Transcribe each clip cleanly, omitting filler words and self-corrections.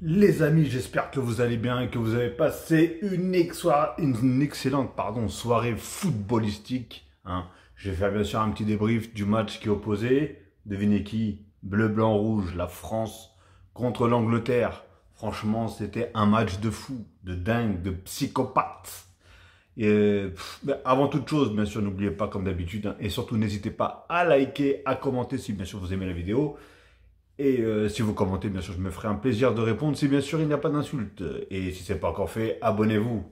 Les amis, j'espère que vous allez bien et que vous avez passé une excellente soirée footballistique. Je vais faire bien sûr un petit débrief du match qui est opposé. Devinez qui? Bleu, blanc, rouge, la France contre l'Angleterre. Franchement, c'était un match de fou, de dingue, de psychopathe. Mais avant toute chose, bien sûr, n'oubliez pas comme d'habitude, et surtout n'hésitez pas à liker, à commenter si bien sûr vous aimez la vidéo. Et si vous commentez, bien sûr, je me ferai un plaisir de répondre si bien sûr il n'y a pas d'insulte. Et si ce n'est pas encore fait, abonnez-vous.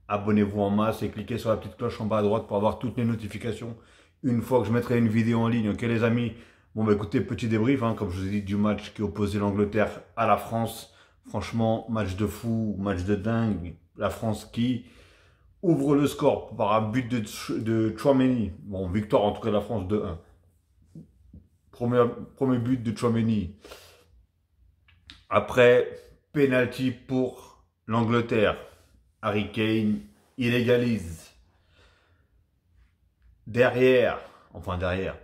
Abonnez-vous en masse et cliquez sur la petite cloche en bas à droite pour avoir toutes les notifications une fois que je mettrai une vidéo en ligne. Ok les amis? Bon bah écoutez, petit débrief, comme je vous ai dit, du match qui opposait l'Angleterre à la France. Franchement, match de fou, match de dingue. La France qui ouvre le score par un but de Tchouaméni. Bon, victoire en tout cas de la France 2-1. Premier but de Tchouaméni. Après, penalty pour l'Angleterre. Harry Kane, il égalise. Derrière,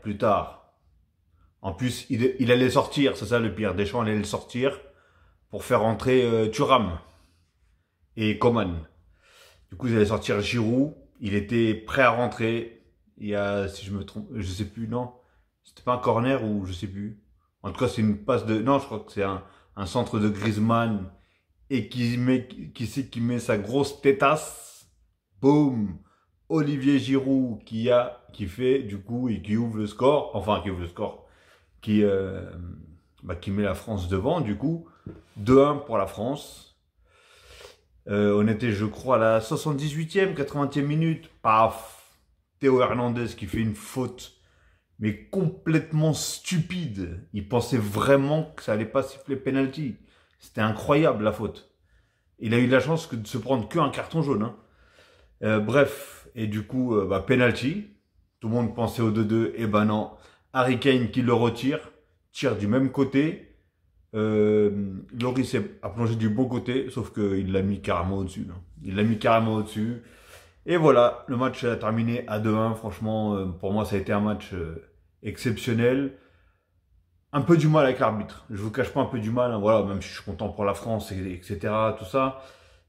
plus tard. En plus, il allait sortir, c'est ça le pire. Deschamps allait le sortir pour faire entrer Thuram et Coman. Du coup, ils allaient sortir Giroud. Il était prêt à rentrer. Il y a, si je me trompe, je sais plus, non. C'était pas un corner ou je sais plus. En tout cas, c'est une passe de... Non, je crois que c'est un centre de Griezmann. Et qui met sa grosse tétasse. Boum. Olivier Giroud qui fait du coup et qui ouvre le score. Enfin, qui ouvre le score. Qui met la France devant du coup. 2-1 pour la France. On était, je crois, à la 78e, 80e minute. Paf. Théo Hernandez qui fait une faute. Mais complètement stupide. Il pensait vraiment que ça allait pas siffler penalty. C'était incroyable la faute. Il a eu la chance de se prendre qu'un carton jaune. Bref, et du coup, penalty. Tout le monde pensait au 2-2. Et ben non. Harry Kane qui le retire. Tire du même côté. Lloris a plongé du bon côté. Sauf qu'il l'a mis carrément au-dessus. Il l'a mis carrément au-dessus. Et voilà, le match a terminé à 2-1. Franchement, pour moi, ça a été un match exceptionnel. Un peu du mal avec l'arbitre. Je vous cache pas un peu du mal. Voilà, même si je suis content pour la France, etc. Tout ça.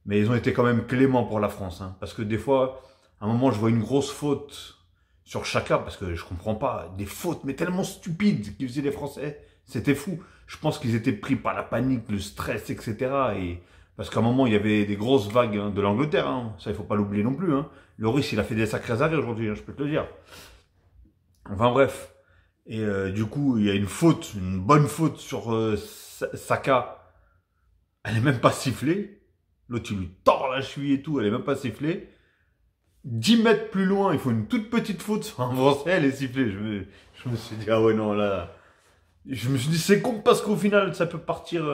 Mais ils ont été quand même cléments pour la France. Parce que des fois, à un moment, je vois une grosse faute sur Chaka. Parce que je comprends pas. Des fautes, mais tellement stupides qu'ils faisaient les Français. C'était fou. Je pense qu'ils étaient pris par la panique, le stress, etc. Parce qu'à un moment, il y avait des grosses vagues de l'Angleterre. Ça, il faut pas l'oublier non plus. Lloris, il a fait des sacrés arrêts aujourd'hui, je peux te le dire. Enfin bref. Et du coup, il y a une faute, une bonne faute sur Saka. Elle est même pas sifflée. L'autre, il lui tord la cheville et tout, elle est même pas sifflée. 10 mètres plus loin, il faut une toute petite faute sur un Français, elle est sifflée. Je me suis dit, ah ouais, non, là... Je me suis dit, c'est con parce qu'au final, ça peut partir...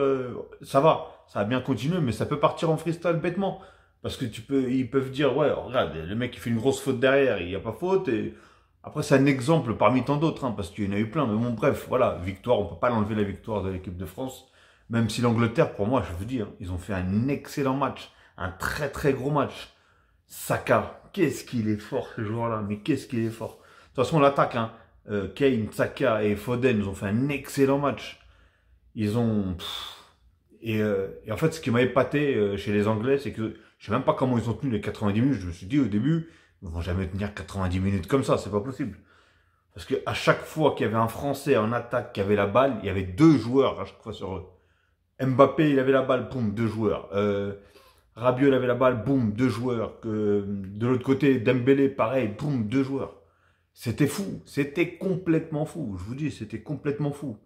ça a bien continué, mais ça peut partir en freestyle bêtement. Parce que ils peuvent dire, ouais, regarde, le mec il fait une grosse faute derrière, il n'y a pas faute. Et après, c'est un exemple parmi tant d'autres, parce qu'il y en a eu plein. Mais bon, bref, voilà, victoire, on peut pas l'enlever la victoire de l'équipe de France. Même si l'Angleterre, pour moi, je vous dis, ils ont fait un excellent match. Un très très gros match. Saka, qu'est-ce qu'il est fort ce joueur-là, mais qu'est-ce qu'il est fort. De toute façon, l'attaque, Kane, Saka et Foden, ils ont fait un excellent match. Ils ont... Et en fait, ce qui m'a épaté chez les Anglais, c'est que je sais même pas comment ils ont tenu les 90 minutes. Je me suis dit au début, ils vont jamais tenir 90 minutes comme ça, c'est pas possible. Parce que à chaque fois qu'il y avait un Français en attaque qui avait la balle, il y avait deux joueurs à chaque fois sur eux. Mbappé, il avait la balle, boum, deux joueurs. Rabiot, il avait la balle, boum, deux joueurs. De l'autre côté, Dembélé, pareil, boum, deux joueurs. C'était fou, c'était complètement fou. Je vous dis, c'était complètement fou.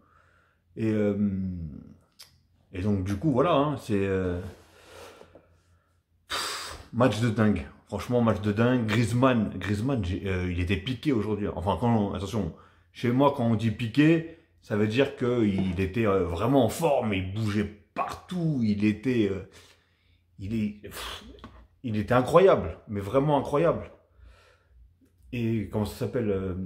Et donc, du coup, voilà, c'est... match de dingue. Franchement, match de dingue. Griezmann, il était piqué aujourd'hui. Enfin, attention, chez moi, quand on dit piqué, ça veut dire qu'il était vraiment en forme. Il bougeait partout. Il était incroyable. Mais vraiment incroyable. Et comment ça s'appelle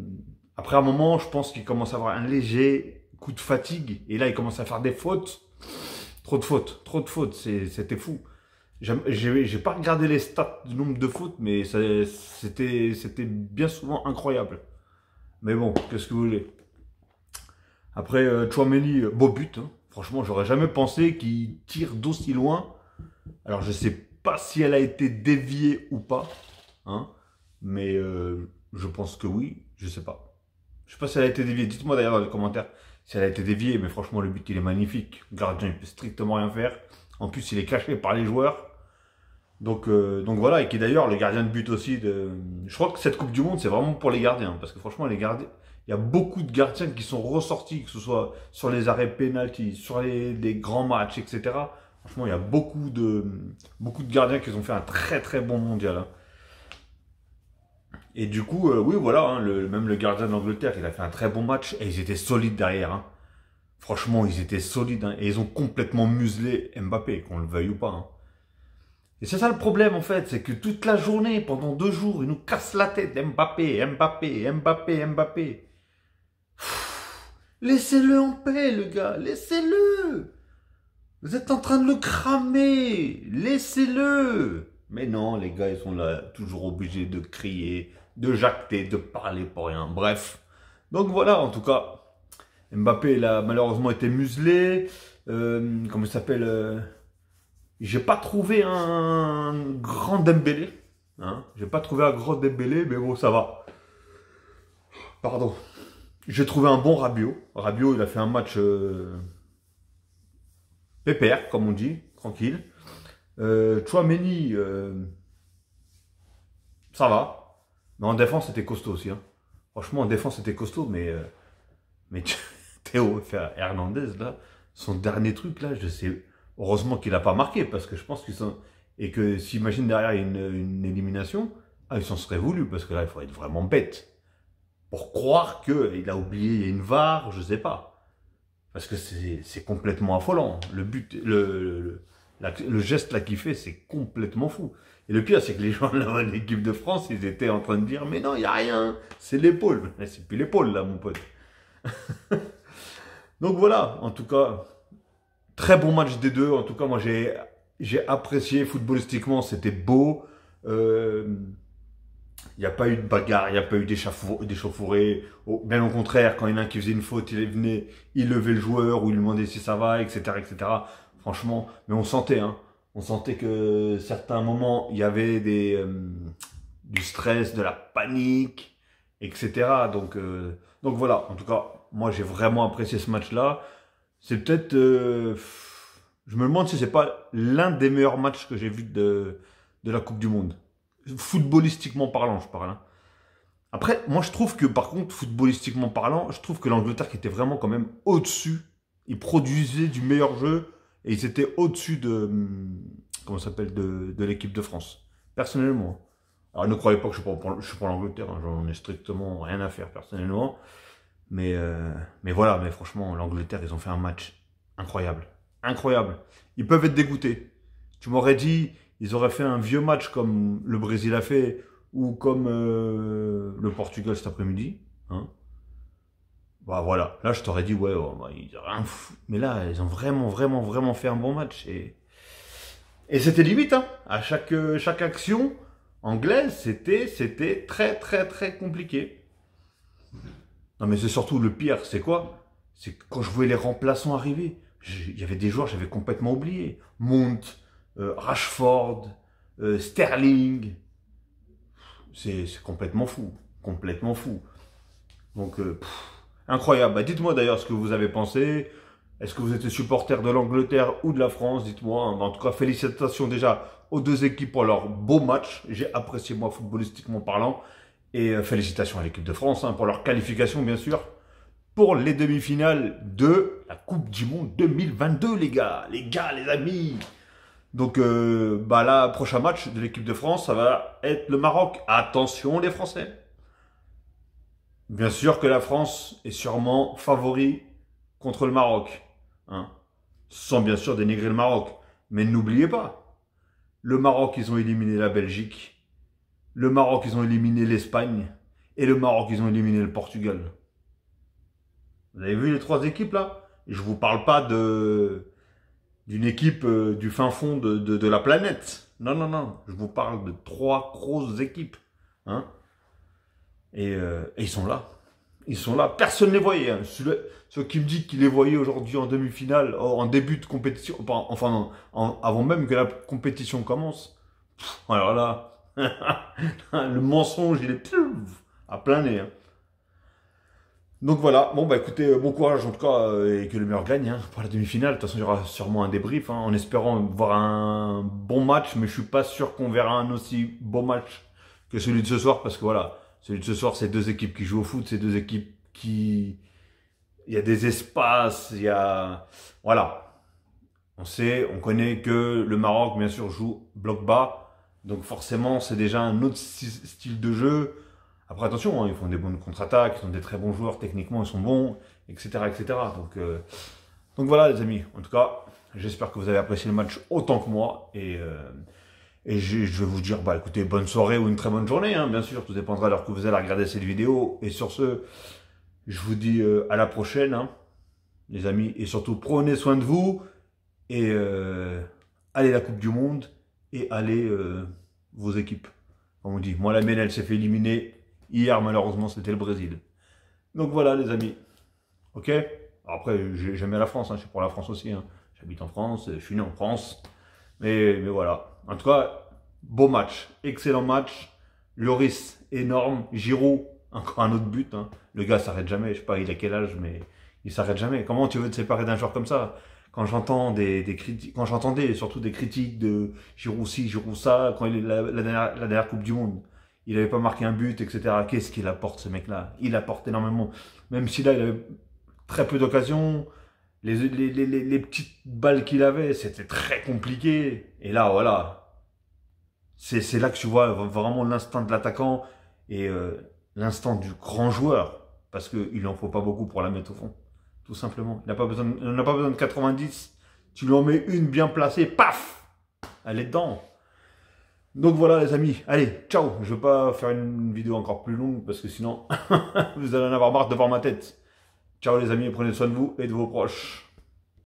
après un moment, je pense qu'il commence à avoir un léger coup de fatigue. Et là, il commence à faire des fautes. Trop de fautes. C'était fou. J'ai pas regardé les stats du nombre de fautes, mais c'était bien souvent incroyable. Mais bon, qu'est-ce que vous voulez. Après, Tchouaméni, beau but. Franchement, j'aurais jamais pensé qu'il tire d'aussi loin. Alors, je sais pas si elle a été déviée ou pas, hein, mais je pense que oui, je sais pas. Je sais pas si elle a été déviée. Dites-moi d'ailleurs dans les commentaires si elle a été déviée, mais franchement, le but, il est magnifique. Le gardien, il peut strictement rien faire. En plus, il est caché par les joueurs. Donc voilà, et qui est d'ailleurs le gardien de but aussi de... Je crois que cette Coupe du Monde, c'est vraiment pour les gardiens, parce que franchement, les gardiens... Il y a beaucoup de gardiens qui sont ressortis, que ce soit sur les arrêts pénalty, sur les grands matchs, etc. Franchement, il y a beaucoup de gardiens qui ont fait un très très bon mondial, hein. Et du coup, oui, voilà, hein, même le gardien d'Angleterre, il a fait un très bon match, et ils étaient solides derrière, hein. Franchement, ils étaient solides, hein, et ils ont complètement muselé Mbappé, qu'on le veuille ou pas, hein. Et c'est ça le problème en fait, c'est que toute la journée, pendant 2 jours, ils nous cassent la tête. Mbappé, Mbappé, Mbappé, Mbappé. Laissez-le en paix, le gars, laissez-le. Vous êtes en train de le cramer, laissez-le. Mais non, les gars, ils sont là, toujours obligés de crier, de jacter, de parler pour rien. Bref. Donc voilà, en tout cas, Mbappé, il a malheureusement été muselé. Comment il s'appelle J'ai pas trouvé un grand Dembélé. Hein, j'ai pas trouvé un grand Dembélé, mais bon, ça va. Pardon. J'ai trouvé un bon Rabiot. Rabiot, il a fait un match pépère, comme on dit, tranquille. Tchouaméni, ça va. Mais en défense, c'était costaud aussi, hein. Franchement, en défense, c'était costaud, mais Théo Hernandez, là, son dernier truc, là, je sais... Heureusement qu'il n'a pas marqué, parce que je pense qu'ils sont... Et que s'imagine derrière une élimination, ah, il s'en serait voulu, parce que là, il faut être vraiment bête. Pour croire qu'il a oublié, il y a une VAR, je sais pas. Parce que c'est complètement affolant. Le but, le geste là qu'il fait, c'est complètement fou. Et le pire, c'est que les gens de l'équipe de France, ils étaient en train de dire, mais non, il n'y a rien, c'est l'épaule. C'est plus l'épaule, là, mon pote. Donc voilà, en tout cas... Très bon match des deux. En tout cas, moi, j'ai apprécié footballistiquement. C'était beau. Il n'y a pas eu de bagarre, il n'y a pas eu d'échauffourée. Bien au contraire, quand il y en a un qui faisait une faute, il venait, il levait le joueur ou il lui demandait si ça va, etc., etc. Franchement, mais on sentait, hein. On sentait que certains moments, il y avait du stress, de la panique, etc. Donc voilà. En tout cas, moi, j'ai vraiment apprécié ce match-là. C'est peut-être... je me demande si c'est pas l'un des meilleurs matchs que j'ai vu de la Coupe du Monde. Footballistiquement parlant, je parle, hein. Après, moi je trouve que par contre, footballistiquement parlant, je trouve que l'Angleterre qui était vraiment quand même au-dessus, ils produisaient du meilleur jeu et ils étaient au-dessus de... Comment ça s'appelle de l'équipe de France. Personnellement. Alors ne croyez pas que je suis pour l'Angleterre, hein, j'en ai strictement rien à faire personnellement. Mais voilà, mais franchement, l'Angleterre, ils ont fait un match incroyable. Incroyable. Ils peuvent être dégoûtés. Tu m'aurais dit, ils auraient fait un vieux match comme le Brésil a fait, ou comme le Portugal cet après-midi. Hein. Bah voilà, là je t'aurais dit, ouais, oh, bah, ils ont rien fou. Mais là, ils ont vraiment fait un bon match. Et c'était limite, hein. À chaque action anglaise, c'était très compliqué. Non mais c'est surtout le pire, c'est quoi? C'est que quand je voyais les remplaçants arriver, il y avait des joueurs que j'avais complètement oubliés. Mount, Rashford, Sterling. C'est complètement fou. Complètement fou. Donc, incroyable. Bah, dites-moi d'ailleurs ce que vous avez pensé. Est-ce que vous êtes supporter de l'Angleterre ou de la France? Dites-moi. En tout cas, félicitations déjà aux deux équipes pour leur beau match. J'ai apprécié moi footballistiquement parlant. Et félicitations à l'équipe de France, hein, pour leur qualification, bien sûr, pour les demi-finales de la Coupe du Monde 2022, les gars, les amis. Donc, bah là, prochain match de l'équipe de France, ça va être le Maroc. Attention, les Français. Bien sûr que la France est sûrement favori contre le Maroc, hein, sans bien sûr dénigrer le Maroc. Mais n'oubliez pas, le Maroc, ils ont éliminé la Belgique. Le Maroc, ils ont éliminé l'Espagne. Et le Maroc, ils ont éliminé le Portugal. Vous avez vu les trois équipes là? Et je vous parle pas d'une équipe du fin fond de la planète. Non. Je vous parle de trois grosses équipes. Hein, et ils sont là. Ils sont là, personne ne les voyait. Hein. Ceux qui me disent qu'ils les voyaient aujourd'hui en demi-finale, en début de compétition, enfin non, avant même que la compétition commence. Alors là, le mensonge, il est à plein nez. Hein. Donc voilà, bon bah écoutez, bon courage en tout cas, et que le meilleur gagne hein, pour la demi-finale. De toute façon, il y aura sûrement un débrief, hein, en espérant voir un bon match, mais je suis pas sûr qu'on verra un aussi beau match que celui de ce soir, parce que voilà, celui de ce soir, c'est deux équipes qui jouent au foot, c'est deux équipes qui... Il y a des espaces, il y a... Voilà. On sait, on connaît que le Maroc, bien sûr, joue bloc bas, donc forcément, c'est déjà un autre style de jeu. Après, attention, hein, ils font des bonnes contre-attaques, ils sont des très bons joueurs, techniquement, ils sont bons, etc. etc. Donc voilà, les amis. En tout cas, j'espère que vous avez apprécié le match autant que moi. Et je vais vous dire, bah écoutez, bonne soirée ou une très bonne journée, hein, bien sûr. Tout dépendra de l'heure que vous allez regarder cette vidéo. Et sur ce, je vous dis à la prochaine, hein, les amis. Et surtout, prenez soin de vous. Et allez la Coupe du Monde. Et allez vos équipes. Comme on dit, moi, la mienne, elle s'est fait éliminer. Hier, malheureusement, c'était le Brésil. Donc voilà, les amis. Ok? Après, j'aime la France, hein, je suis pour la France aussi. Hein. J'habite en France, je suis né en France. Mais voilà. En tout cas, beau match. Excellent match. Lloris, énorme. Giroud, encore un autre but. Hein. Le gars s'arrête jamais. Je sais pas, il a quel âge, mais il s'arrête jamais. Comment tu veux te séparer d'un joueur comme ça? Quand j'entends des critiques, quand j'entendais surtout des critiques de Giroud ci, Giroud ça, quand il est la dernière Coupe du Monde. Il n'avait pas marqué un but, etc. Qu'est-ce qu'il apporte, ce mec-là? Il apporte énormément. Même si là, il avait très peu d'occasions. Les petites balles qu'il avait, c'était très compliqué. Et là, voilà. C'est là que tu vois vraiment l'instinct de l'attaquant et l'instinct du grand joueur. Parce qu'il n'en faut pas beaucoup pour la mettre au fond. Tout simplement. Il n'a pas besoin de 90. Tu lui en mets une bien placée, paf! Elle est dedans. Donc voilà les amis, allez, ciao. Je ne veux pas faire une vidéo encore plus longue parce que sinon, vous allez en avoir marre de voir ma tête. Ciao les amis, prenez soin de vous et de vos proches.